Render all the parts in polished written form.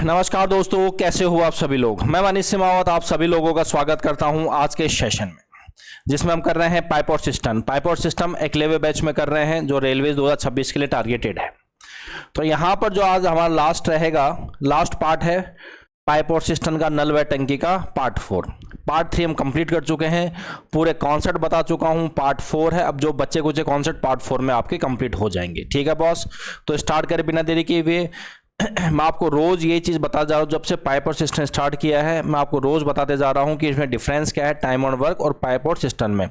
नमस्कार दोस्तों, कैसे हो आप सभी लोग। मैं मनीष सिमावत आप सभी लोगों का स्वागत करता हूं आज के सेशन में, जिसमें हम कर रहे हैं पाइप और सिस्टम। पाइप और सिस्टम एक लेवे बैच में कर रहे हैं जो रेलवे 2026 के लिए टारगेटेड है। तो यहां पर जो आज हमारा लास्ट रहेगा, लास्ट पार्ट है पाइप और सिस्टम का नल व टंकी का पार्ट 4। पार्ट 3 हम कंप्लीट कर चुके हैं, पूरे कॉन्सेप्ट बता चुका हूं। पार्ट 4 है, अब जो बच्चे कुछ कॉन्सेप्ट पार्ट 4 में आपके कंप्लीट हो जाएंगे। ठीक है बॉस, तो स्टार्ट करें बिना देरी किए हुए। मैं आपको रोज ये चीज बता जा रहा हूँ, जब से पाइप और सिस्टम स्टार्ट किया है मैं आपको रोज बताते जा रहा हूँ कि इसमें डिफरेंस क्या है टाइम ऑन वर्क और पाइप और सिस्टम में।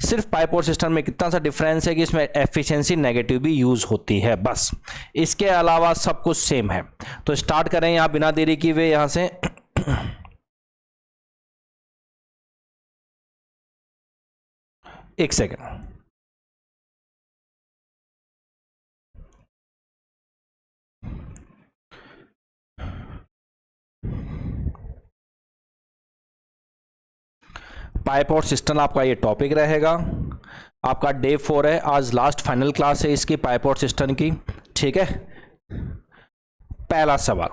सिर्फ पाइप और सिस्टम में कितना सा डिफरेंस है कि इसमें एफिशिएंसी नेगेटिव भी यूज होती है, बस। इसके अलावा सब कुछ सेम है। तो स्टार्ट करें यहाँ बिना देरी किए हुए यहाँ से। एक सेकेंड। पाइप और सिस्टम आपका ये टॉपिक रहेगा। आपका डे 4 है, आज लास्ट फाइनल क्लास है इसकी पाइप और सिस्टम की। ठीक है, पहला सवाल,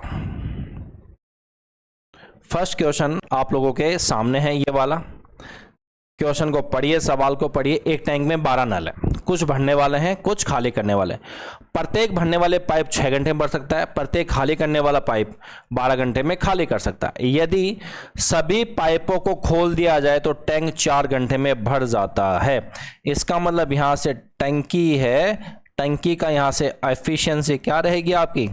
फर्स्ट क्वेश्चन आप लोगों के सामने है ये वाला। क्वेश्चन को पढ़िए, सवाल को पढ़िए। एक टैंक में 12 नल है, कुछ भरने वाले हैं कुछ खाली करने वाले हैं। प्रत्येक भरने वाले पाइप 6 घंटे में भर सकता है, प्रत्येक खाली करने वाला पाइप 12 घंटे में खाली कर सकता है। यदि सभी पाइपों को खोल दिया जाए तो टैंक 4 घंटे में भर जाता है। इसका मतलब यहां से टंकी है, टंकी का यहां से एफिशिएंसी क्या रहेगी आपकी,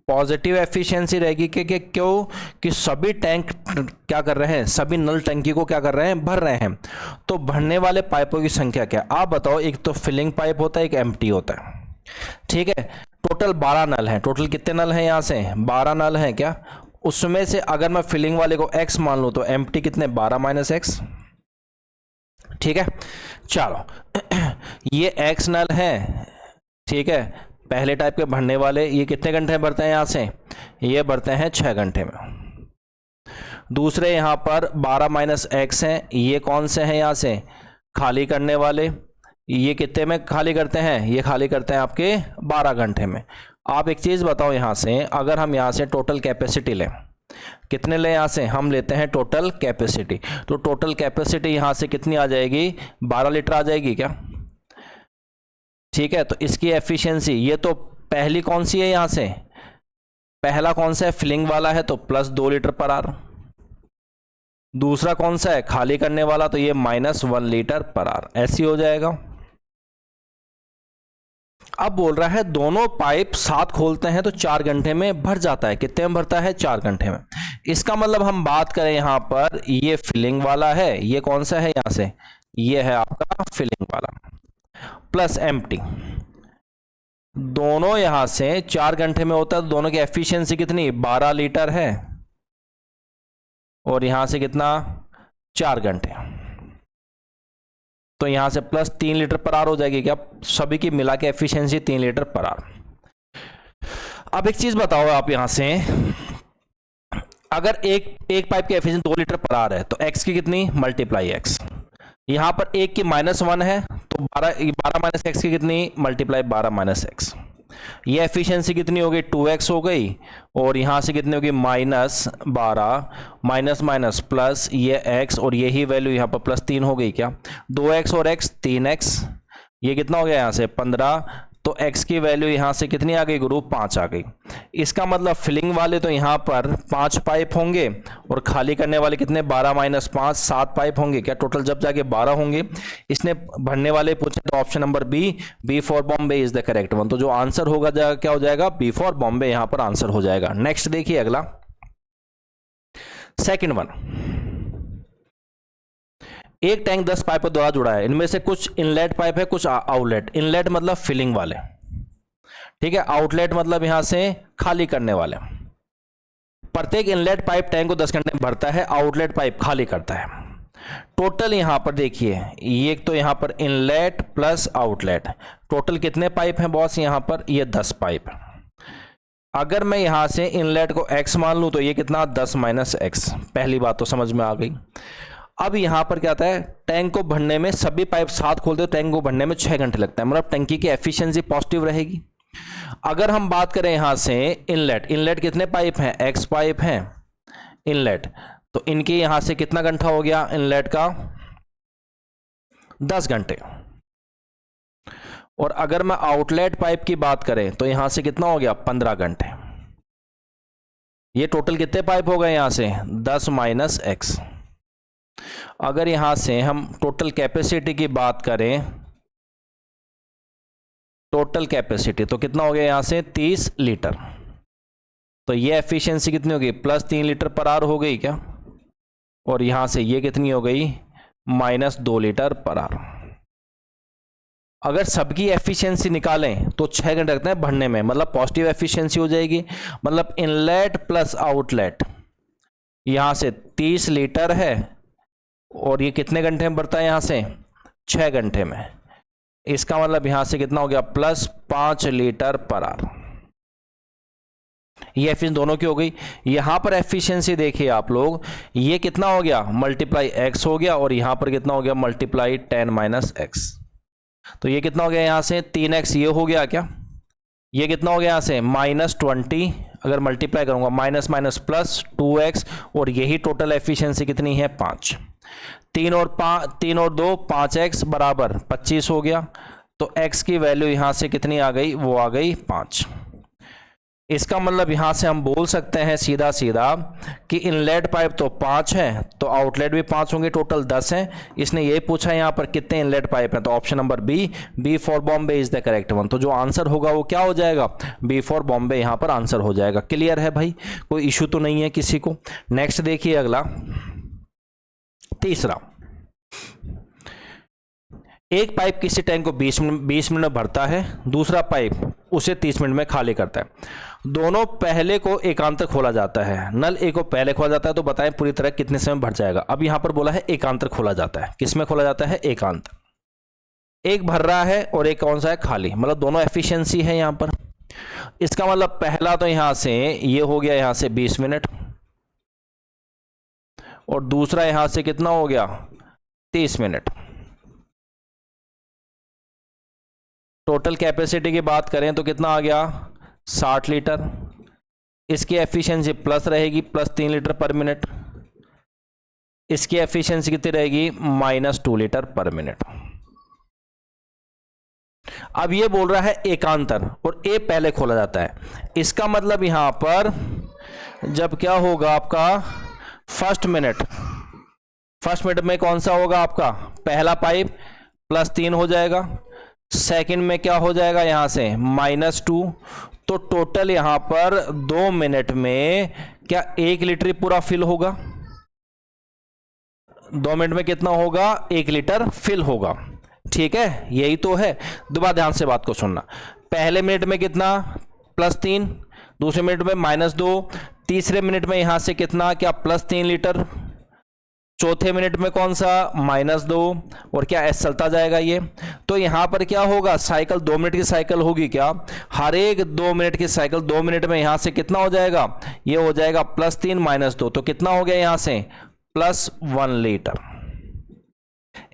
पॉजिटिव एफिशिएंसी रहेगी। क्यों कि सभी टैंक क्या कर रहे हैं, सभी नल टंकी को क्या कर रहे हैं, भर रहे हैं। तो भरने वाले पाइपों की संख्या क्या, आप बताओ। एक तो फिलिंग पाइप होता है, एक एम्प्टी होता है। ठीक है, टोटल 12 नल हैं। टोटल कितने नल हैं, यहां से 12 नल हैं क्या। उसमें से अगर मैं फिलिंग वाले को x मान लूं तो एम्प्टी कितने, 12 - x। ठीक है, चलो ये x नल है। ठीक है, पहले टाइप के भरने वाले ये कितने घंटे में भरते हैं, यहां से ये भरते हैं 6 घंटे में। दूसरे यहां पर 12 - x हैं, ये कौन से हैं, यहां से खाली करने वाले। ये कितने में खाली करते हैं, ये खाली करते हैं आपके 12 घंटे में। आप एक चीज बताओ, यहां से अगर हम यहां से टोटल कैपेसिटी लें, कितने लें, यहां से हम लेते हैं टोटल कैपेसिटी। तो टोटल कैपेसिटी यहां से कितनी आ जाएगी, 12 लीटर आ जाएगी क्या। ठीक है, तो इसकी एफिशिएंसी ये तो पहली कौन सी है, यहां से पहला कौन सा है, फिलिंग वाला है तो +2 लीटर पर आवर। दूसरा कौन सा है, खाली करने वाला, तो ये -1 लीटर पर आवर। ऐसी हो जाएगा। अब बोल रहा है दोनों पाइप साथ खोलते हैं तो 4 घंटे में भर जाता है। कितने में भरता है, 4 घंटे में। इसका मतलब हम बात करें यहां पर, ये फिलिंग वाला है, ये कौन सा है, यहां से ये है आपका फिलिंग वाला, प्लस एम्प्टी। दोनों यहां से 4 घंटे में होता है तो दोनों की एफिशिएंसी कितनी, 12 लीटर है, और यहां से कितना, 4 घंटे। तो यहां से +3 लीटर पर आवर हो जाएगी क्या, सभी की मिला के एफिशिएंसी 3 लीटर पर आवर। अब एक चीज बताओ आप, यहां से अगर एक पाइप की एफिशिएंसी 2 लीटर पर आवर है तो x की कितनी, मल्टीप्लाई x। यहां पर एक की -1 है तो 12 - x की कितनी, मल्टीप्लाई 12 - x। ये एफिशिएंसी कितनी हो गई, 2x हो गई। और यहां से कितनी होगी, -12 माइनस प्लस ये x, और यही वैल्यू यहां पर +3 हो गई क्या, 2x और x 3x। ये कितना हो गया, यहां से 15। तो x की वैल्यू यहां से कितनी आ गई गुरु, 5 आ गई। इसका मतलब फिलिंग वाले तो यहां पर 5 पाइप होंगे, और खाली करने वाले कितने, 12 - 5 7 पाइप होंगे क्या, टोटल जब जाके 12 होंगे। इसने भरने वाले पूछे तो option number B for Bombay is the correct one. तो जो आंसर होगा क्या हो जाएगा, बी फॉर बॉम्बे यहां पर आंसर हो जाएगा। नेक्स्ट देखिए अगला, सेकेंड वन। एक टैंक 10 पाइपों द्वारा जुड़ा है, इनमें से कुछ इनलेट पाइप है कुछ आउटलेट। इनलेट मतलब फिलिंग वाले, ठीक है, आउटलेट मतलब यहां से खाली करने वाले। प्रत्येक इनलेट पाइप टैंक को 10 घंटे में भरता है, आउटलेट पाइप खाली करता है। टोटल यहां पर देखिए, ये तो यहां पर इनलेट प्लस आउटलेट, टोटल कितने पाइप हैं बॉस, यहां पर ये 10 पाइप। अगर मैं यहां से इनलेट को x मान लूं तो ये कितना, 10 - x। पहली बात तो समझ में आ गई। अब यहां पर क्या आता है, टैंक को भरने में सभी पाइप साथ खोलते हो, टैंक को भरने में 6 घंटे लगता है, मतलब टंकी की एफिशिएंसी पॉजिटिव रहेगी। अगर हम बात करें यहां से इनलेट, इनलेट कितने पाइप हैं, एक्स पाइप हैं इनलेट, तो इनके यहां से कितना घंटा हो गया इनलेट का, 10 घंटे। और अगर मैं आउटलेट पाइप की बात करें तो यहां से कितना हो गया, 15 घंटे। ये टोटल कितने पाइप हो गए यहां से, 10 माइनस एक्स। अगर यहां से हम टोटल कैपेसिटी की बात करें, टोटल कैपेसिटी तो कितना हो गया यहां से, 30 लीटर। तो ये एफिशिएंसी कितनी होगी, प्लस 3 लीटर पर आवर हो गई क्या, और यहां से ये कितनी हो गई, माइनस 2 लीटर पर आवर। अगर सबकी एफिशिएंसी निकालें तो 6 घंटे लगते हैं भरने में, मतलब पॉजिटिव एफिशिएंसी हो जाएगी। मतलब इनलेट प्लस आउटलेट यहां से 30 लीटर है, और ये कितने घंटे में भरता है यहां से, 6 घंटे में। इसका मतलब यहां से कितना हो गया, प्लस 5 लीटर पर आवर। ये एफिशिएंसी दोनों की हो गई। यहां पर एफिशिएंसी देखिए आप लोग, ये कितना हो गया, मल्टीप्लाई एक्स हो गया, और यहां पर कितना हो गया, मल्टीप्लाई 10 माइनस एक्स। तो ये कितना हो गया यहां से, 3x ये हो गया क्या, ये कितना हो गया यहां से, -20, अगर मल्टीप्लाई करूंगा माइनस माइनस प्लस 2x, और यही टोटल एफिशिएंसी कितनी है, 5। 3 और 2 5x बराबर 25 हो गया। तो x की वैल्यू यहां से कितनी आ गई, वो आ गई 5। इसका मतलब यहां से हम बोल सकते हैं सीधा सीधा कि इनलेट पाइप तो 5 है, तो आउटलेट भी 5 होंगे, टोटल 10 हैं। इसने ये पूछा यहां पर कितने इनलेट पाइप हैं, तो option number B for Bombay is the correct one. तो जो आंसर होगा वो क्या हो जाएगा, बी फॉर बॉम्बे यहां पर आंसर हो जाएगा। क्लियर है भाई, कोई इशू तो नहीं है किसी को। नेक्स्ट देखिए अगला, तीसरा, एक पाइप किसी टैंक को 20 मिनट में भरता है, दूसरा पाइप उसे 30 मिनट में खाली करता है। दोनों पहले को एकांतर खोला जाता है, नल ए को पहले खोला जाता है, तो बताएं पूरी तरह कितने समय भर जाएगा। अब यहां पर बोला है एकांतर खोला जाता है, किसमें खोला जाता है, एकांतर। एक भर रहा है और एक कौन सा है, खाली, मतलब दोनों एफिशिएंसी है यहां पर। इसका मतलब पहला तो यहां से ये हो गया यहां से 20 मिनट, और दूसरा यहां से कितना हो गया, 30 मिनट। टोटल कैपेसिटी की बात करें तो कितना आ गया, 60 लीटर। इसकी एफिशिएंसी प्लस रहेगी, प्लस 3 लीटर पर मिनट। इसकी एफिशिएंसी कितनी रहेगी, -2 लीटर पर मिनट। अब ये बोल रहा है एकांतर, और ए पहले खोला जाता है। इसका मतलब यहां पर जब क्या होगा आपका, फर्स्ट मिनट में कौन सा होगा आपका, पहला पाइप +3 हो जाएगा, सेकंड में क्या हो जाएगा यहां से -2। तो टोटल यहां पर 2 मिनट में क्या 1 लीटर पूरा फिल होगा, 2 मिनट में कितना होगा, 1 लीटर फिल होगा। ठीक है, यही तो है। दोबारा ध्यान से बात को सुनना, पहले मिनट में कितना, +3, दूसरे मिनट में -2, तीसरे मिनट में यहां से कितना, क्या +3 लीटर, चौथे मिनट में कौन सा, -2, और क्या एस चलता जाएगा ये। तो यहां पर क्या होगा, साइकिल 2 मिनट की साइकिल होगी क्या, हर एक 2 मिनट की साइकिल 2 मिनट में यहां से कितना हो जाएगा, ये हो जाएगा +3 -2, तो कितना हो गया यहां से, +1 लीटर।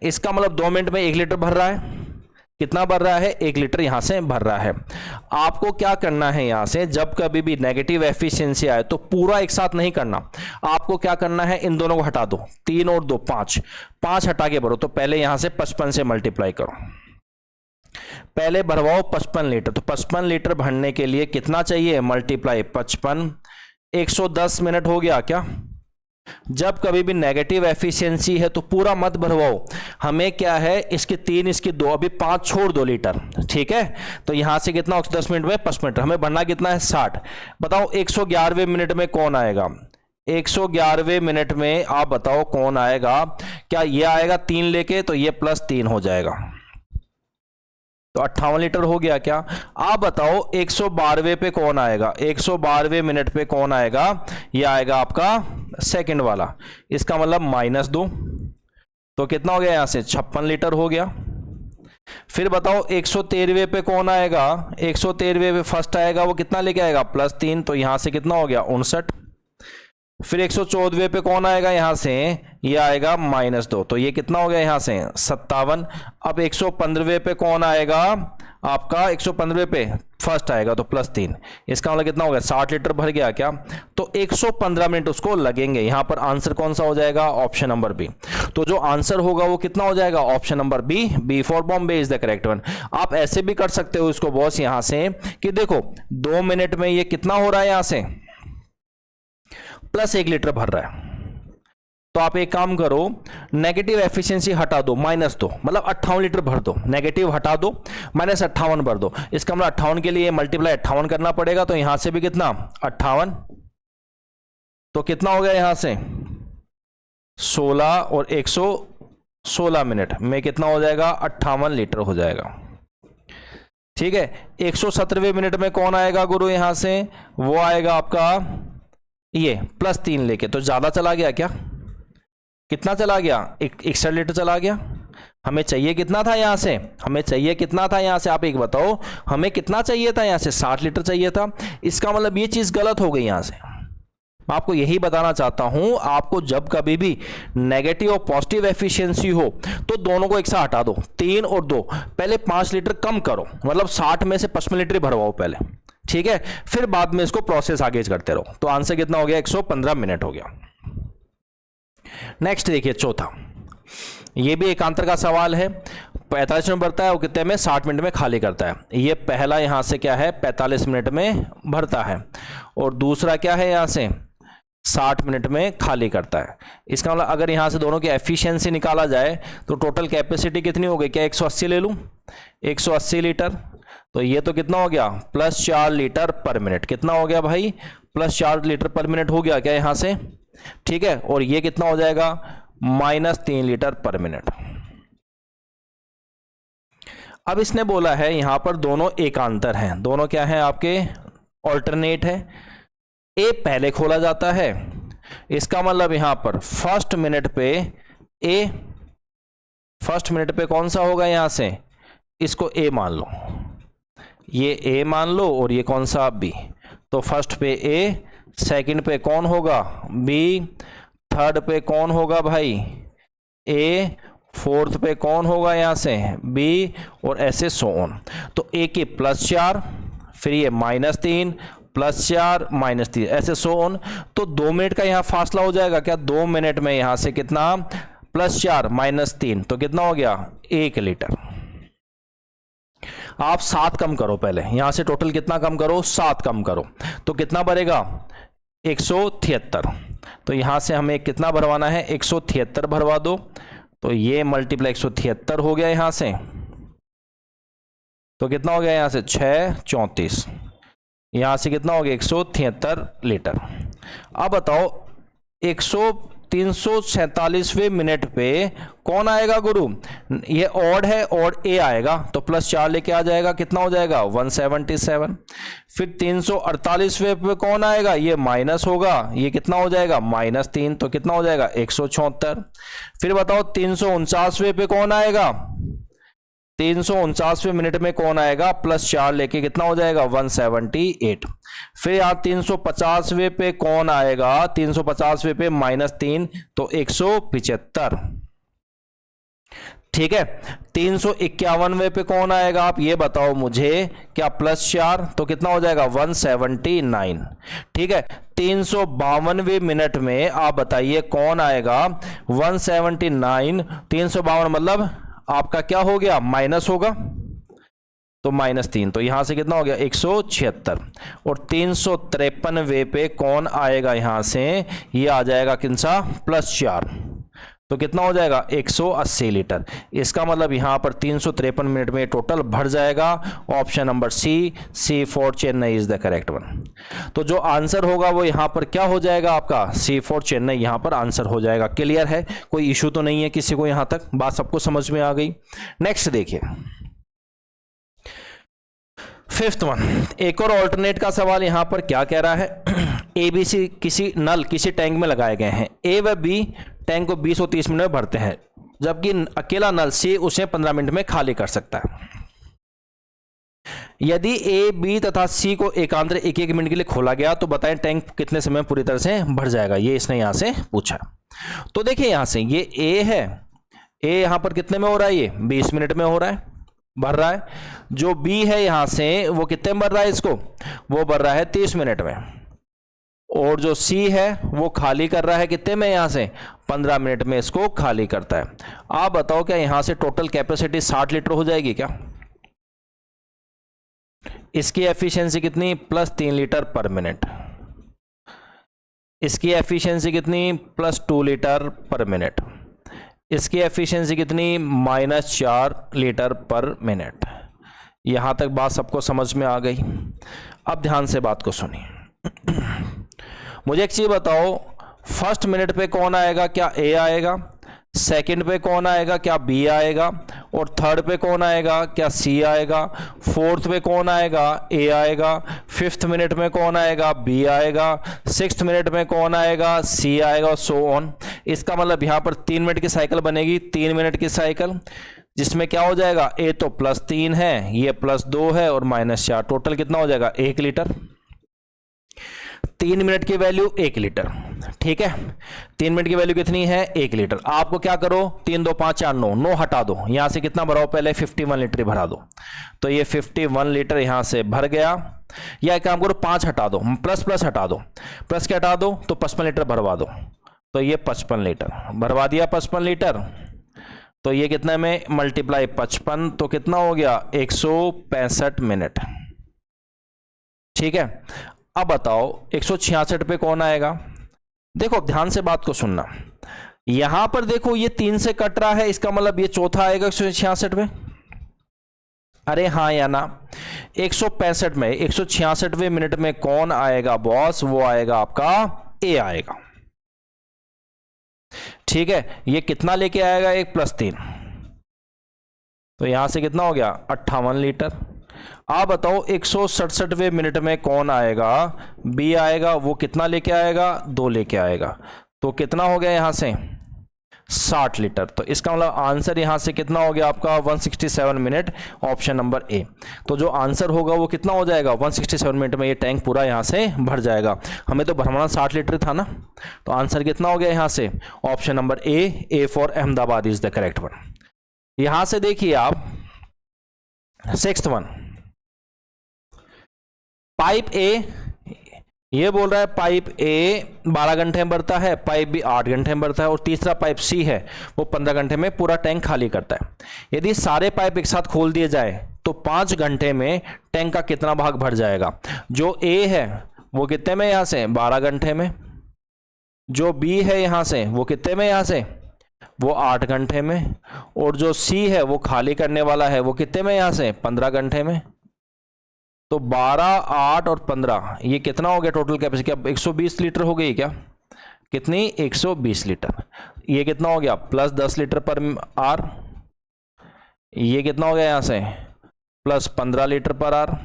इसका मतलब 2 मिनट में 1 लीटर भर रहा है, कितना भर रहा है, 1 लीटर यहां से भर रहा है। आपको क्या करना है, यहां से जब कभी भी नेगेटिव एफिशिएंसी आए तो पूरा एक साथ नहीं करना, आपको क्या करना है, इन दोनों को हटा दो, 3 और 2 5 हटा के भरो। तो पहले यहां से 55 से मल्टीप्लाई करो, पहले भरवाओ 55 लीटर। तो 55 लीटर भरने के लिए कितना चाहिए, मल्टीप्लाई 55, 110 मिनट हो गया क्या। जब कभी भी नेगेटिव एफिशिएंसी है तो पूरा मत भरवाओ, हमें क्या है, इसके 3 इसके 2, अभी 5 छोड़ 2 लीटर। ठीक है, तो यहां से कितना 10 मिनट में 55 मिनट, हमें भरना कितना है, 60। बताओ 111वें मिनट में कौन आएगा, 111वें मिनट में आप बताओ कौन आएगा, क्या ये आएगा 3 लेके, तो ये +3 हो जाएगा, तो 58 लीटर हो गया क्या। आप बताओ 112वें पे कौन आएगा, 112वें मिनट पे कौन आएगा, ये आएगा आपका सेकंड वाला, इसका मतलब -2, तो कितना हो गया यहां से 56 लीटर हो गया। फिर बताओ 113वें पे कौन आएगा, 113वें पे फर्स्ट आएगा, वो कितना लेके आएगा, +3, तो यहां से कितना हो गया 59। फिर 114वें पे कौन आएगा, यहां से ये आएगा -2, तो ये कितना हो गया यहां से 57। अब 115वें पे कौन आएगा, आपका 115 पे फर्स्ट आएगा तो +3, इसका मतलब कितना हो गया 60 लीटर भर गया क्या, तो 115 मिनट उसको लगेंगे। यहां पर आंसर कौन सा हो जाएगा, ऑप्शन नंबर बी। तो जो आंसर होगा वो कितना हो जाएगा, option number B, B for Bombay is the correct one. आप ऐसे भी कर सकते हो इसको बॉस यहां से कि देखो 2 मिनट में ये कितना हो रहा है, यहां से +1 लीटर भर रहा है, तो आप एक काम करो, नेगेटिव एफिशिएंसी हटा दो, -2, मतलब 58 लीटर भर दो, नेगेटिव हटा दो, -58 भर दो। इसका मतलब 58 के लिए मल्टीप्लाई 58 करना पड़ेगा, तो यहां से भी कितना 58, तो कितना हो गया यहां से 16 और 116 मिनट में कितना हो जाएगा 58 लीटर हो जाएगा। ठीक है, 117वें मिनट में कौन आएगा गुरु, यहां से वो आएगा आपका ये +3 लेके, तो ज्यादा चला गया क्या, कितना चला गया 61 लीटर चला गया। हमें चाहिए कितना था यहां से, हमें चाहिए कितना था यहां से, आप एक बताओ हमें कितना चाहिए था यहां से, 60 लीटर चाहिए था। इसका मतलब ये चीज गलत हो गई यहां से। मैं आपको यही बताना चाहता हूं, आपको जब कभी भी नेगेटिव और पॉजिटिव एफिशिएंसी हो तो दोनों को एक साथ हटा दो, 3 और 2, पहले 5 लीटर कम करो, मतलब 60 में से 55 लीटर भरवाओ पहले, ठीक है, फिर बाद में इसको प्रोसेस आगे करते रहो। तो आंसर कितना हो गया 115 मिनट हो गया। नेक्स्ट देखिए चौथा, ये भी एकांतर का सवाल है। 45 मिनट भरता है वो कितने में, 60 मिनट में खाली करता है। ये पहला यहां से क्या है 45 मिनट में भरता है, और दूसरा क्या है यहां से 60 मिनट में खाली करता है। इसका मतलब अगर यहां से दोनों की एफिशिएंसी निकाला जाए तो टोटल कैपेसिटी कितनी हो गई, क्या 180 ले लूं, 180 लीटर, तो ये तो कितना हो गया +4 लीटर पर मिनट, कितना हो गया भाई +4 लीटर पर मिनट हो गया क्या यहां से, ठीक है, और ये कितना हो जाएगा -3 लीटर पर मिनट। अब इसने बोला है यहां पर दोनों एकांतर हैं, दोनों क्या हैं आपके ऑल्टरनेट है, ए पहले खोला जाता है, इसका मतलब यहां पर फर्स्ट मिनट पे ए, फर्स्ट मिनट पे कौन सा होगा यहां से, इसको ए मान लो, ये ए मान लो, और ये कौन सा बी, तो फर्स्ट पे ए, सेकंड पे कौन होगा बी, थर्ड पे कौन होगा भाई ए, फोर्थ पे कौन होगा यहां से बी, और ऐसे सो ऑन। तो ए के +4, फिर ये -3, +4 -3, ऐसे सो ऑन। तो 2 मिनट का यहां फासला हो जाएगा क्या, 2 मिनट में यहां से कितना +4 -3, तो कितना हो गया 1 लीटर। आप 7 कम करो पहले, यहां से टोटल कितना कम करो 7 कम करो, तो कितना भरेगा 173। तो यहां से हमें कितना भरवाना है 173 भरवा दो, तो ये मल्टीप्लाई 173 हो गया यहां से, तो कितना हो गया यहां से 6 34, यहां से कितना हो गया 173 लीटर। अब बताओ 347वें मिनट पे कौन आएगा गुरु, ये ऑड है, ऑड ए आएगा, तो +4 लेके आ जाएगा, कितना हो जाएगा 177। फिर 348वें पे कौन आएगा, ये माइनस होगा, ये कितना हो जाएगा -3, तो कितना हो जाएगा 176। फिर बताओ 349वें पे कौन आएगा, 349वें मिनट में कौन आएगा +4 लेके, कितना हो जाएगा 178। फिर यहाँ 350वें पे कौन आएगा, 350वें पे -3, तो 175, ठीक है। 351वें पे कौन आएगा, आप ये बताओ मुझे, क्या +4, तो कितना हो जाएगा 179, ठीक है। 352वें मिनट में आप बताइए कौन आएगा 179, 352 मतलब आपका क्या हो गया माइनस होगा, तो -3, तो यहां से कितना हो गया 176। और 353वें पे कौन आएगा, यहां से ये आ जाएगा किनसा +4, तो कितना हो जाएगा 180 लीटर। इसका मतलब यहां पर 353 मिनट में टोटल भर जाएगा। Option number C for Chennai is the correct one. तो जो आंसर होगा वो यहां पर क्या हो जाएगा आपका सी फॉर चेन्नई, यहां पर आंसर हो जाएगा। क्लियर है, कोई इशू तो नहीं है किसी को, यहां तक बात सबको समझ में आ गई। नेक्स्ट देखिए 5th वन, एक और ऑल्टरनेट का सवाल यहां पर क्या कह रहा है, ए बी सी किसी नल किसी टैंक में लगाए गए हैं, ए व बी टैंक को 20 और 30 मिनट में भरते हैं, जबकि अकेला नल सी उसे 15 मिनट में खाली कर सकता है। यदि ए बी तथा सी को एकांतर 1-1 मिनट के लिए खोला गया तो बताएं टैंक कितने समय में पूरी तरह से भर जाएगा, ये इसने यहां से पूछा। तो देखिए यहां से ये ए है, ए यहां पर कितने में हो रहा है, ये 20 मिनट में हो रहा है, भर रहा है। जो बी है यहां से वो कितने में भर रहा है इसको, वो भर रहा है 30 मिनट में। और जो सी है वो खाली कर रहा है कितने में, यहां से 15 मिनट में इसको खाली करता है। आप बताओ क्या यहां से टोटल कैपेसिटी 60 लीटर हो जाएगी क्या? इसकी एफिशिएंसी कितनी, +3 लीटर पर मिनट। इसकी एफिशिएंसी कितनी, +2 लीटर पर मिनट। इसकी एफिशिएंसी कितनी, -4 लीटर पर मिनट। यहां तक बात सबको समझ में आ गई? अब ध्यान से बात को सुनिए। मुझे एक चीज बताओ, फर्स्ट मिनट पे कौन आएगा, क्या ए आएगा? सेकंड पे कौन आएगा, क्या बी आएगा? और थर्ड पे कौन आएगा, क्या सी आएगा? फोर्थ पे कौन आएगा, ए आएगा? फिफ्थ मिनट में कौन आएगा, बी आएगा? सिक्स्थ मिनट में कौन आएगा, सी आएगा, सो ऑन। इसका मतलब यहां पर 3 मिनट की साइकिल बनेगी, 3 मिनट की साइकिल, जिसमें क्या हो जाएगा, ए तो +3 है, ये +2 है और -4, टोटल कितना हो जाएगा, 1 लीटर। 3 मिनट की वैल्यू 1 लीटर, ठीक है। 3 मिनट की वैल्यू कितनी है, 1 लीटर। आपको क्या करो, 3 2 5 4 9, 9 हटा दो, यहां से कितना भराओ, पहले 51 लीटर ही भरा दो। तो ये 51 लीटर यहां से भर गया। या एक काम करो, 5 हटा दो, प्लस हटा दो, प्लस के हटा ददो तो 55 लीटर भरवा दो। तो ये 55 लीटर भरवा दिया, 55 लीटर। तो ये कितने में मल्टीप्लाई 55, तो कितना हो गया, 165 मिनट, ठीक है। अब बताओ 166 पे कौन आएगा? देखो ध्यान से बात को सुनना, यहां पर देखो ये 3 से कट रहा है, इसका मतलब ये चौथा आएगा 166 में। अरे हाँ या ना? 165 में 166वें मिनट में कौन आएगा बॉस, वो आएगा आपका ए आएगा, ठीक है। ये कितना लेके आएगा, 1 + 3, तो यहां से कितना हो गया, 58 लीटर। आप बताओ 167वें मिनट में कौन आएगा, बी आएगा, वो कितना लेके आएगा, 2 लेके आएगा। तो कितना हो गया यहां से, 60 लीटर। तो इसका मतलब आंसर यहां से कितना हो गया आपका, 167 मिनट, ऑप्शन नंबर ए। तो जो आंसर होगा वो कितना हो जाएगा, 167 मिनट में ये टैंक पूरा यहां से भर जाएगा। हमें तो भरवाना 60 लीटर था ना, तो आंसर कितना हो गया यहां से, option number A for Ahmedabad is the correct one. यहां से देखिए आप 6th वन, पाइप ए, ये बोल रहा है पाइप ए 12 घंटे में भरता है, पाइप बी 8 घंटे में भरता है, और तीसरा पाइप सी है वो 15 घंटे में पूरा टैंक खाली करता है। यदि सारे पाइप एक साथ खोल दिए जाए तो 5 घंटे में टैंक का कितना भाग भर जाएगा? जो ए है वो कितने में, यहां से 12 घंटे में। जो बी है यहां से वो कितने में, यहां से वो 8 घंटे में। और जो सी है वो खाली करने वाला है, वो कितने में, यहां से 15 घंटे में। तो 12, 8 और 15, ये कितना हो गया टोटल कैपेसिटी, अब 120 लीटर हो गई क्या, कितनी, 120 लीटर। ये कितना हो गया, +10 लीटर पर आर। ये कितना हो गया यहां से, +15 लीटर पर आर।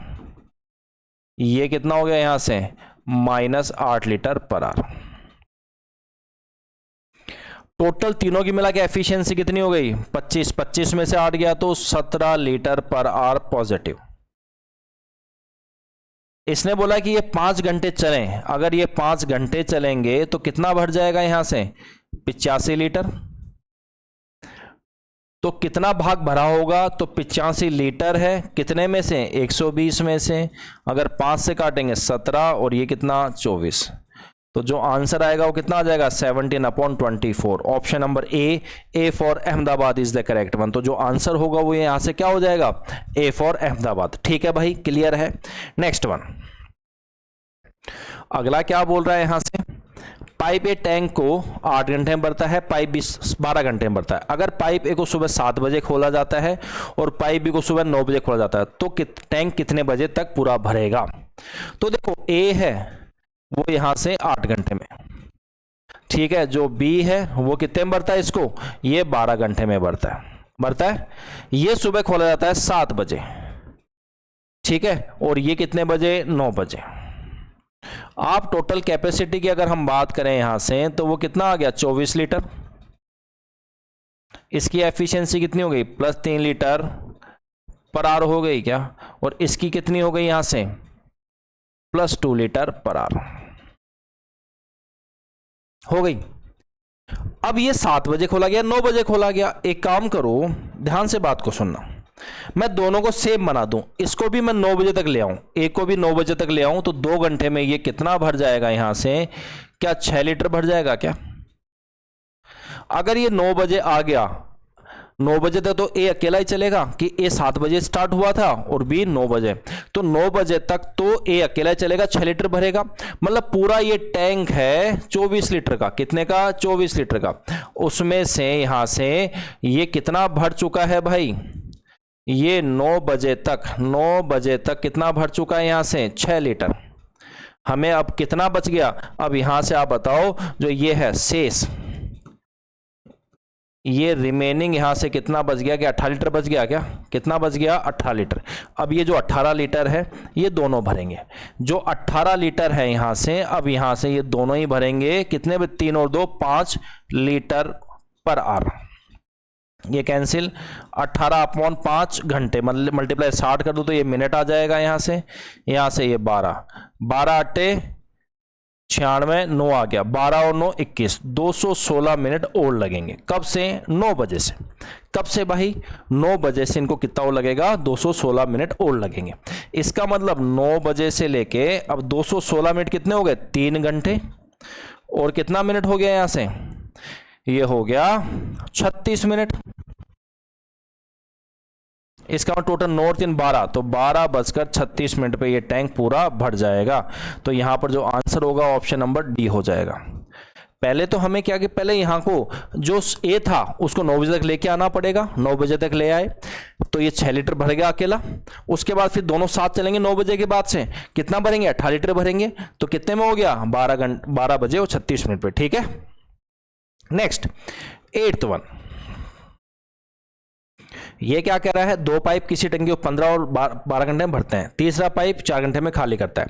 ये कितना हो गया यहां से, -8 लीटर पर आर। टोटल तीनों की मिला के एफिशिएंसी कितनी हो गई, 25, 25 में से 8 गया तो 17 लीटर पर आर पॉजिटिव। इसने बोला कि ये 5 घंटे चलें, अगर ये 5 घंटे चलेंगे तो कितना भर जाएगा यहां से, 85 लीटर। तो कितना भाग भरा होगा, तो 85 लीटर है, कितने में से, 120 में से। अगर 5 से काटेंगे 17 और ये कितना 24, तो जो आंसर आएगा वो कितना आ जाएगा, 17/24। Option number A for Ahmedabad is the correct one. तो जो आंसर होगा वो यहां से क्या हो जाएगा, ए फॉर अहमदाबाद। ठीक है भाई, क्लियर है। नेक्स्ट वन, अगला क्या बोल रहा है यहां से, पाइप ए टैंक को 8 घंटे में भरता है, पाइप बी 12 घंटे में भरता है। अगर पाइप ए को सुबह 7 बजे खोला जाता है और पाइप बी को सुबह 9 बजे खोला जाता है तो टैंक कितने बजे तक पूरा भरेगा? तो देखो ए है वो यहां से 8 घंटे में, ठीक है। जो बी है वो कितने में भरता है इसको, ये 12 घंटे में भरता है। ये सुबह खोला जाता है 7 बजे, ठीक है, और ये कितने बजे, 9 बजे। आप टोटल कैपेसिटी की अगर हम बात करें यहां से तो वो कितना आ गया, 24 लीटर। इसकी एफिशिएंसी कितनी हो गई, +3 लीटर पर आवर हो गई क्या, और इसकी कितनी हो गई यहां से, +2 लीटर पर आवर हो गई। अब ये 7 बजे खोला गया, 9 बजे खोला गया। एक काम करो, ध्यान से बात को सुनना, मैं दोनों को सेम बना दूं, इसको भी मैं 9 बजे तक ले आऊं, एक को भी 9 बजे तक ले आऊं, तो 2 घंटे में ये कितना भर जाएगा यहां से? क्या 6 लीटर भर जाएगा क्या? अगर ये 9 बजे आ गया, 9 बजे तक तो ए अकेला ही चलेगा कि ए 7 बजे स्टार्ट हुआ था और बी 9 बजे, तो 9 बजे तक तो ए अकेला ही चलेगा, 6 लीटर भरेगा। मतलब पूरा ये टैंक है 24 लीटर का। कितने का? 24 लीटर का। उसमें से यहां से ये कितना भर चुका है भाई? ये 9 बजे तक कितना भर चुका है यहां से? 6 लीटर। हमें अब कितना बच गया? अब यहां से आप बताओ, जो ये है शेष, ये रिमेनिंग यहां से कितना बच गया? क्या 18 लीटर बच गया क्या? कितना बच गया? 18 लीटर। अब ये जो 18 लीटर है ये दोनों भरेंगे। जो 18 लीटर है यहां से, अब यहां से ये दोनों ही भरेंगे। कितने? 3 और 2 5 लीटर पर आवर। ये कैंसिल, 18/5 घंटे मल्टीप्लाई 60 कर दो तो ये मिनट आ जाएगा। यहां से ये 12 अट्टे 96, 9 आ गया, 12 और 9 21, 216 मिनट और लगेंगे। कब से? 9 बजे से। कब से भाई? 9 बजे से इनको कितना और लगेगा? 216 मिनट और लगेंगे। इसका मतलब 9 बजे से लेके अब 216 मिनट कितने हो गए? 3 घंटे। और कितना मिनट हो गया यहां से? ये हो गया 36 मिनट। इसका टोटल 9 और 3 12, तो 12:36 पे ये टैंक पूरा भर जाएगा। तो यहां पर जो आंसर होगा ऑप्शन नंबर डी हो जाएगा। पहले तो हमें क्या कि पहले यहां को जो ए था उसको 9 बजे तक लेके आना पड़ेगा। 9 बजे तक ले आए तो ये 6 लीटर भर गया अकेला। उसके बाद फिर दोनों साथ चलेंगे। 9 बजे के बाद से कितना भरेंगे? 18 लीटर भरेंगे। तो कितने में हो गया? 12 बजे और 36 मिनट पे। ठीक है, नेक्स्ट 8th वन। ये क्या कह रहा है? 2 पाइप किसी टंकी को 15 और 12 घंटे में भरते हैं। तीसरा पाइप 4 घंटे में खाली करता है।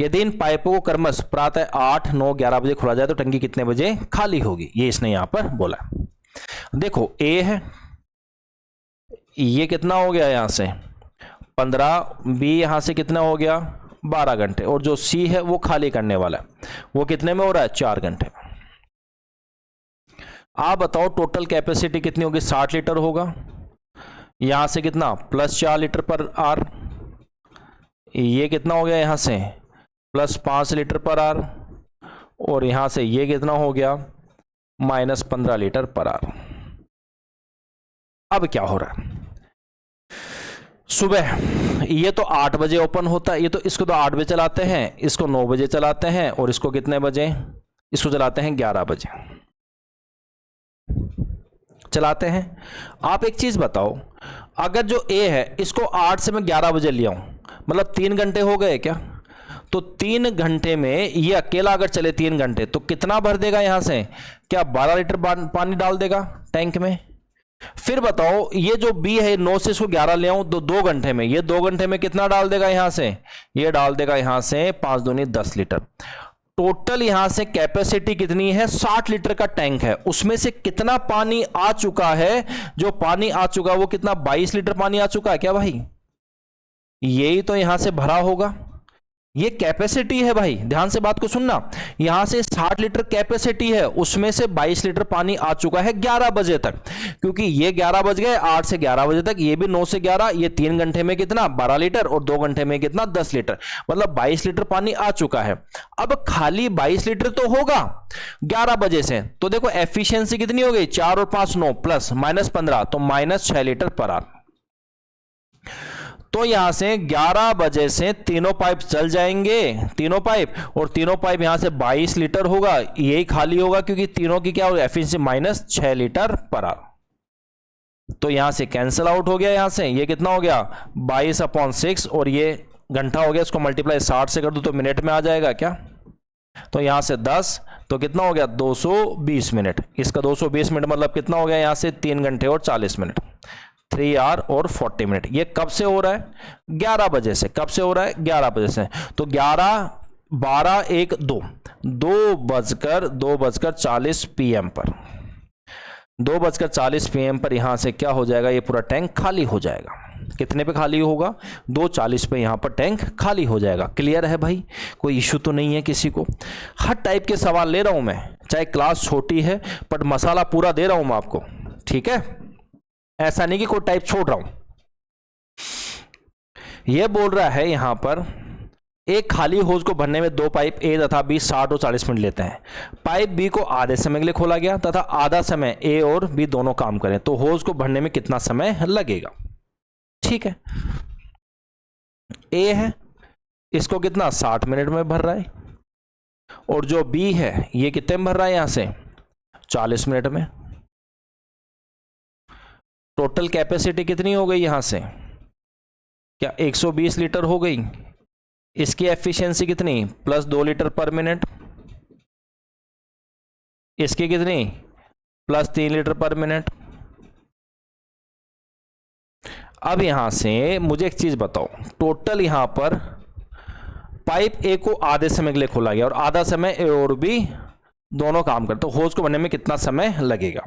यदि इन पाइपों को क्रमश प्रातः 8, 9, 11 बजे खोला जाए तो टंकी कितने बजे खाली होगी? ये इसने यहां पर बोला। देखो ए है, ये कितना हो गया यहां से? 15, बी यहां से कितना हो गया? 12 घंटे, और जो सी है वो खाली करने वाला है, वो कितने में हो रहा है? 4 घंटे। आप बताओ टोटल कैपेसिटी कितनी होगी? 60 लीटर होगा। यहां से कितना? Plus 4 litre per hour. ये कितना हो गया यहां से? Plus 5 litre per hour. और यहां से ये कितना हो गया? Minus 15 litre per hour. अब क्या हो रहा है? सुबह ये तो 8 बजे ओपन होता है, ये तो इसको तो 8 बजे चलाते हैं, इसको 9 बजे चलाते हैं, और इसको कितने बजे? इसको चलाते हैं 11 बजे चलाते हैं। आप एक चीज बताओ, अगर जो ए है इसको 8 से मैं 11 बजे ले आऊं, मतलब 3 घंटे हो गए क्या? तो 3 घंटे में ये अकेला अगर चले 3 घंटे तो कितना भर देगा यहां से? क्या 12 लीटर पानी डाल देगा टैंक में? फिर बताओ ये जो बी है 9 से इसको 11 ले आऊं तो 2 घंटे में, ये 2 घंटे में कितना डाल देगा यहां से? ये डाल देगा यहां से 5 दूनी 10 लीटर। टोटल यहां से कैपेसिटी कितनी है? 60 लीटर का टैंक है, उसमें से कितना पानी आ चुका है? जो पानी आ चुका है वो कितना? 22 लीटर पानी आ चुका है क्या भाई? यही तो यहां से भरा होगा। ये कैपेसिटी है भाई, ध्यान से बात को सुनना। यहां से 60 लीटर कैपेसिटी है, उसमें से 22 लीटर पानी आ चुका है 11 बजे तक, क्योंकि ये 11 बज गए, 8 से 11 बजे तक, ये भी 9 से 11, ये 3 घंटे में कितना? 12 लीटर, और 2 घंटे में कितना? 10 लीटर, मतलब 22 लीटर पानी आ चुका है। अब खाली 22 लीटर तो होगा 11 बजे से, तो देखो एफिशिएंसी कितनी हो गई? 4 और 5 9, प्लस माइनस 15, तो माइनस 6 लीटर पर आवर। तो यहां से 11 बजे से तीनों पाइप चल जाएंगे, तीनों पाइप, और तीनों पाइप यहां से 22 लीटर होगा, यही खाली होगा, क्योंकि तीनों की क्या होगी? Efficiency minus 6 litre per hour. तो यहां से कैंसिल आउट हो गया। यहां से ये कितना हो गया? 22/6, और ये घंटा हो गया, इसको मल्टीप्लाई 60 से कर दो तो मिनट में आ जाएगा क्या? तो यहां से 10, तो कितना हो गया? 220 मिनट। इसका 220 मिनट मतलब कितना हो गया? यहां से 3 घंटे और 40 मिनट, 3 आवर और 40 मिनट। ये कब से हो रहा है? 11 बजे से। कब से हो रहा है? 11 बजे से। तो 11, 12, 1, 2 बजकर 40 PM पर, 2:40 PM पर यहां से क्या हो जाएगा? ये पूरा टैंक खाली हो जाएगा। कितने पे खाली होगा? 2:40 पे यहां पर टैंक खाली हो जाएगा। क्लियर है भाई? कोई इशू तो नहीं है किसी को? हर टाइप के सवाल ले रहा हूं मैं, चाहे क्लास छोटी है, बट मसाला पूरा दे रहा हूं मैं आपको। ठीक है, ऐसा नहीं कि कोई टाइप छोड़ रहा हूं। ये बोल रहा है यहां पर एक खाली होज को भरने में दो पाइप ए तथा बी 60 और 40 मिनट लेते हैं। पाइप बी को आधे समय के लिए खोला गया तथा आधा समय ए और बी दोनों काम करें, तो होज को भरने में कितना समय लगेगा। ठीक है, ए है इसको कितना 60 मिनट में भर रहा है, और जो बी है ये कितने में भर रहा है, यहां से 40 मिनट में। टोटल कैपेसिटी कितनी हो गई यहां से, क्या 120 लीटर हो गई। इसकी एफिशिएंसी कितनी, +2 लीटर पर मिनट। इसकी कितनी, +3 लीटर पर मिनट। अब यहां से मुझे एक चीज बताओ, टोटल यहां पर पाइप ए को आधे समय के लिए खोला गया और आधा समय ए और बी दोनों काम करते, तो होज को बनने में कितना समय लगेगा,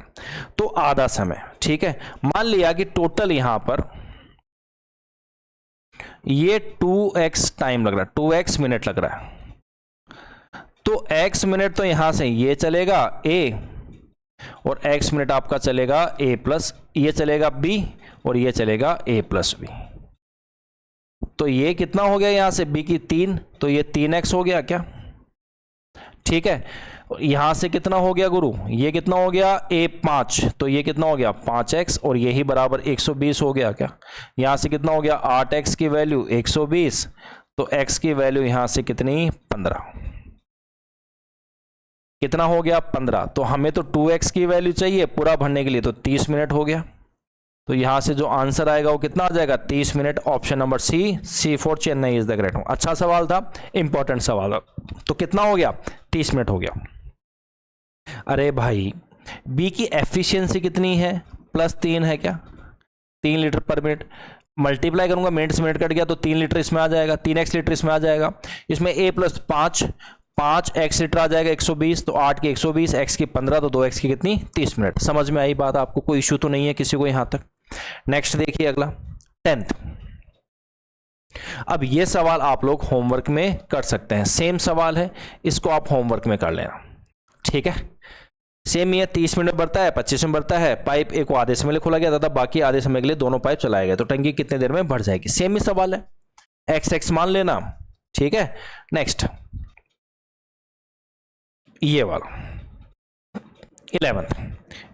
तो आधा समय। ठीक है, मान लिया कि टोटल यहां पर ये 2x टाइम लग रहा है, 2x मिनट लग रहा है, तो x मिनट तो यहां से ये चलेगा a और x मिनट आपका चलेगा a प्लस, ये चलेगा b और ये चलेगा a प्लस b। तो ये कितना हो गया यहां से b की 3, तो ये 3x हो गया क्या। ठीक है, यहां से कितना हो गया गुरु, ये कितना हो गया a 5, तो ये कितना हो गया 5x और यही बराबर 120 हो गया क्या। यहां से कितना हो गया 8x की वैल्यू 120, तो x की वैल्यू यहां से कितनी 15, कितना हो गया 15। तो हमें तो 2x की वैल्यू चाहिए पूरा भरने के लिए, तो 30 मिनट हो गया। तो यहां से जो आंसर आएगा वो कितना आ जाएगा 30 minute. Option number C for Chennai is the correct. अच्छा सवाल था, इंपॉर्टेंट सवाल था। तो कितना हो गया 30 मिनट हो गया। अरे भाई बी की एफिशिएंसी कितनी है, +3 है क्या, 3 लीटर पर मिनट। मल्टीप्लाई करूंगा, मिनट से मिनट कट गया तो 3 लीटर इसमें आ जाएगा, 3x लीटर इसमें आ जाएगा। इसमें a + 5x लीटर आ जाएगा 120, तो 8 की 120, x की 15, तो 2x की कितनी 30 मिनट। समझ में आई बात आपको, कोई इश्यू तो नहीं है किसी को यहां तक। नेक्स्ट देखिए अगला 10th। अब ये सवाल आप लोग होमवर्क में कर सकते हैं, सेम सवाल है, इसको आप होमवर्क में कर लेना। ठीक है, सेम ये 30 मिनट बढ़ता है, 25 मिनट बढ़ता है। पाइप एक को आधे समय के लिए खोला गया था, बाकी आधे समय के लिए दोनों पाइप चलाए गए, तो टंकी कितने देर में भर जाएगी। सेम ही सवाल है, x मान लेना। ठीक है, नेक्स्ट ये वाला 11th।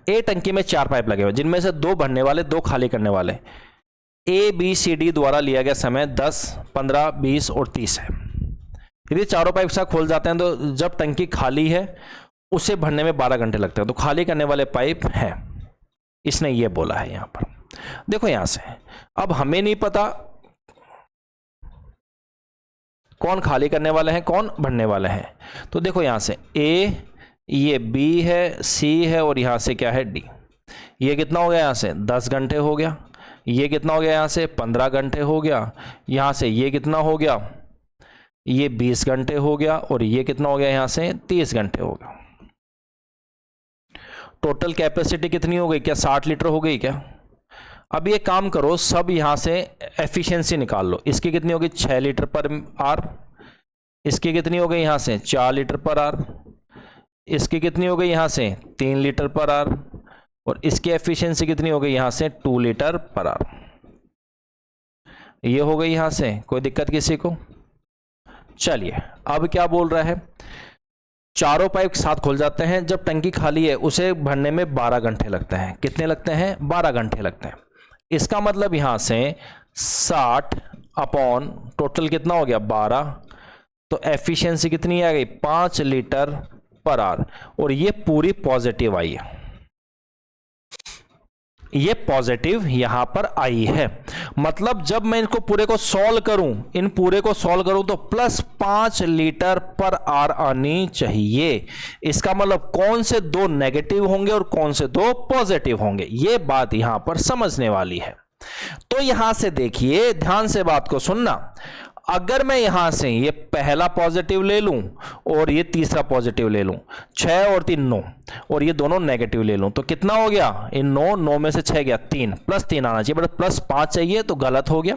ए टंकी में 4 पाइप लगे हुए, जिनमें से 2 भरने वाले 2 खाली करने वाले। ABCD द्वारा लिया गया समय 10, 15, 20 और 30 है। यदि चारों पाइप साथ खोल जाते हैं तो जब टंकी खाली है उसे भरने में 12 घंटे लगते हैं। तो खाली करने वाले पाइप हैं, इसने ये बोला है यहां पर। देखो यहां से अब हमें नहीं पता कौन खाली करने वाले हैं कौन भरने वाले हैं। तो देखो यहां से A, ये B है, C है और यहां से क्या है D। ये कितना हो गया यहां से 10 घंटे हो गया, ये कितना हो गया यहां से 15 घंटे हो गया, यहां से ये कितना हो गया ये 20 घंटे हो गया, और ये कितना हो गया यहां से 30 घंटे हो गया। टोटल कैपेसिटी कितनी हो गई, क्या 60 लीटर हो गई क्या। अब ये काम करो, सब यहां से एफिशिएंसी निकाल लो। इसकी कितनी होगी 6 लीटर पर आर, इसकी कितनी हो गई यहां से 4 लीटर पर आर, इसकी कितनी हो गई यहां से 3 लीटर पर आर, और इसकी एफिशिएंसी कितनी हो गई यहां से 2 लीटर पर आर। ये हो गई यहां से, कोई दिक्कत किसी को। चलिए अब क्या बोल रहा है, चारों पाइप साथ खुल जाते हैं, जब टंकी खाली है उसे भरने में 12 घंटे लगते हैं। कितने लगते हैं 12 घंटे लगते हैं। इसका मतलब यहां से 60 अपॉन टोटल कितना हो गया 12, तो एफिशिएंसी कितनी आ गई 5 लीटर पर आवर, और ये पूरी पॉजिटिव आई है, ये पॉजिटिव यहां पर आई है। मतलब जब मैं इनको पूरे को सॉल्व करूं, इन पूरे को सॉल्व करूं तो +5 लीटर पर आवर आनी चाहिए। इसका मतलब कौन से 2 नेगेटिव होंगे और कौन से 2 पॉजिटिव होंगे, ये बात यहां पर समझने वाली है। तो यहां से देखिए, ध्यान से बात को सुनना। अगर मैं यहां से ये पहला पॉजिटिव ले लूं और ये तीसरा पॉजिटिव ले लूं, 6 और 3 9, और ये दोनों नेगेटिव ले लूं, तो कितना हो गया इन 9 में से 6 गया 3, +3 आना चाहिए, बट +5 चाहिए तो गलत हो गया।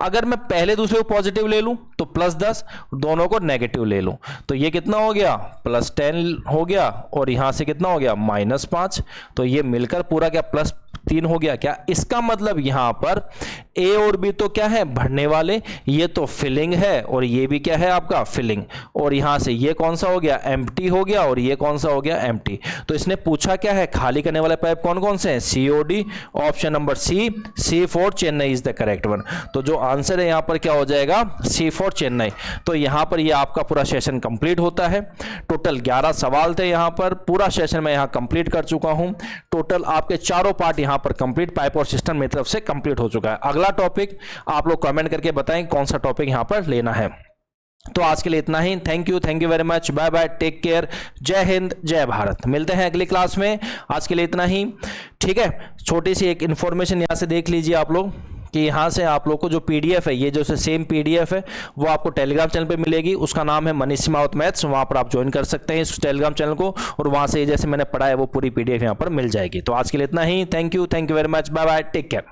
अगर मैं पहले दूसरे को पॉजिटिव ले लूं तो +10, दोनों को नेगेटिव ले लूं तो ये कितना हो गया +10 हो गया, और यहां से कितना हो गया -5, तो ये मिलकर पूरा क्या 3 हो गया क्या? इसका मतलब यहां पर ए और बी तो क्या है, भरने वाले, ये तो फिलिंग है और ये भी क्या है आपका फिलिंग, और यहां से ये कौन सा हो गया, एम्प्टी हो गया, और ये कौन सा हो गया, एम्प्टी। तो इसने पूछा क्या है, खाली करने वाले पाइप कौन कौन से हैं, COD, option number C for Chennai is the correct one. तो जो आंसर है यहां पर क्या हो जाएगा, सी फॉर चेन्नई। तो यहां पर ये आपका पूरा सेशन कंप्लीट होता है। टोटल 11 सवाल थे यहां पर, पूरा सेशन मैं यहां कंप्लीट कर चुका हूं। टोटल आपके चारों पार्ट यहां पर कंप्लीट पाइप और सिस्टम मेरी तरफ से कंप्लीट हो चुका है। अगला टॉपिक आप लोग कमेंट करके बताएं कौन सा टॉपिक यहां पर लेना है। तो आज के लिए इतना ही। Thank you very much, bye bye, take care, जय हिंद जय भारत। मिलते हैं अगली क्लास में। आज के लिए इतना ही, ठीक है। छोटी सी एक इंफॉर्मेशन यहां से देख लीजिए आप लोग कि यहाँ से आप लोग को जो पीडीएफ है, ये जो सेम पीडीएफ है वो आपको टेलीग्राम चैनल पे मिलेगी। उसका नाम है मनीष माउथ मैथ्स। वहाँ पर आप ज्वाइन कर सकते हैं इस टेलीग्राम चैनल को, और वहाँ से जैसे मैंने पढ़ा है वो पूरी पीडीएफ यहाँ पर मिल जाएगी। तो आज के लिए इतना ही। Thank you very much, bye bye, take care.